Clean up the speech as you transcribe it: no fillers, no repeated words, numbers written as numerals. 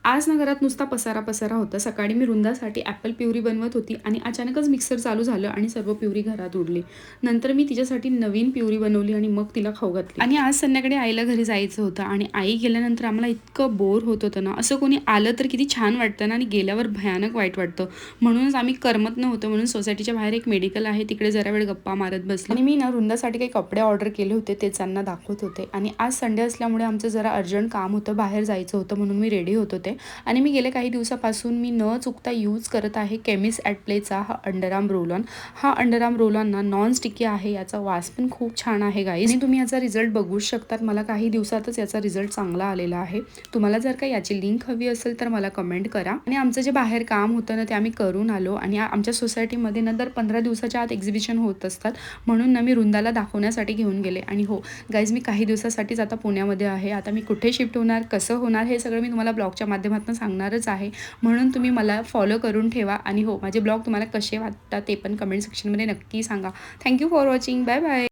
आज ना घरात नुसता पसारा पसारा होता. सकाळी मी वृंदासाठी ॲपल प्युरी बनवत होती आणि अचानकच मिक्सर चालू झालं आणि सर्व प्युरी घरात उडली. नंतर मी तिच्यासाठी नवीन प्युरी बनवली आणि मग तिला खाऊ घातली. आणि आज संध्याकाळी आईला घरी जायचं होतं आणि आई गेल्यानंतर आम्हाला इतकं बोर होत होतं ना, असं कोणी आलं तर किती छान वाटतं ना आणि गेल्यावर भयानक वाईट वाटतं. म्हणूनच आम्ही करमत नव्हतं म्हणून सोसायटीच्या बाहेर एक मेडिकल आहे, तिकडे जरा वेळ गप्पा मारत बसलो. आणि मी ना वृंदासाठी काही कपडे ऑर्डर केले होते, ते त्यांना दाखवत होते. आणि आज संडे असल्यामुळे आमचं जरा अर्जंट काम होतं, बाहेर जायचं होतं म्हणून मी रेडी होत होते. आणि मी गेले काही दिवसापासून मी न चुकता यूज करत आहे केमिस्ट ॲट प्लेचा हा अंडरआर्म रोल ऑन. हा अंडरआर्म रोल ऑन ना नॉन स्टिकी आहे, याचा वास पण खूप छान आहे गाईज. आणि तुम्ही याचा रिझल्ट बघू शकतात. मला काही दिवसातच याचा रिझल्ट चांगला आलेला आहे. तुम्हाला जर का याची लिंक हवी असेल तर मला कमेंट करा. आणि आमचं जे बाहेर काम होतं ना ते आम्ही करून आलो. आणि आमच्या सोसायटीमध्ये ना दर 15 दिवसाच्या आत एक्झिबिशन होत असतात, म्हणून ना मी वृंदाला दाखवण्यासाठी घेऊन गेले. आणि हो गाईज, मी काही दिवसासाठीच आता पुण्यामध्ये आहे. आता मी कुठे शिफ्ट होणार, कसं होणार, हे सगळं मी तुम्हाला ब्लॉगच्या माध्यमातून सांगणारच आहे. म्हणून तुम्ही मला फॉलो करून ठेवा. आणि हो, माझे ब्लॉग तुम्हाला कसे वाटतात ते पण कमेंट सेक्शनमध्ये नक्की सांगा. Thank you for watching. Bye bye.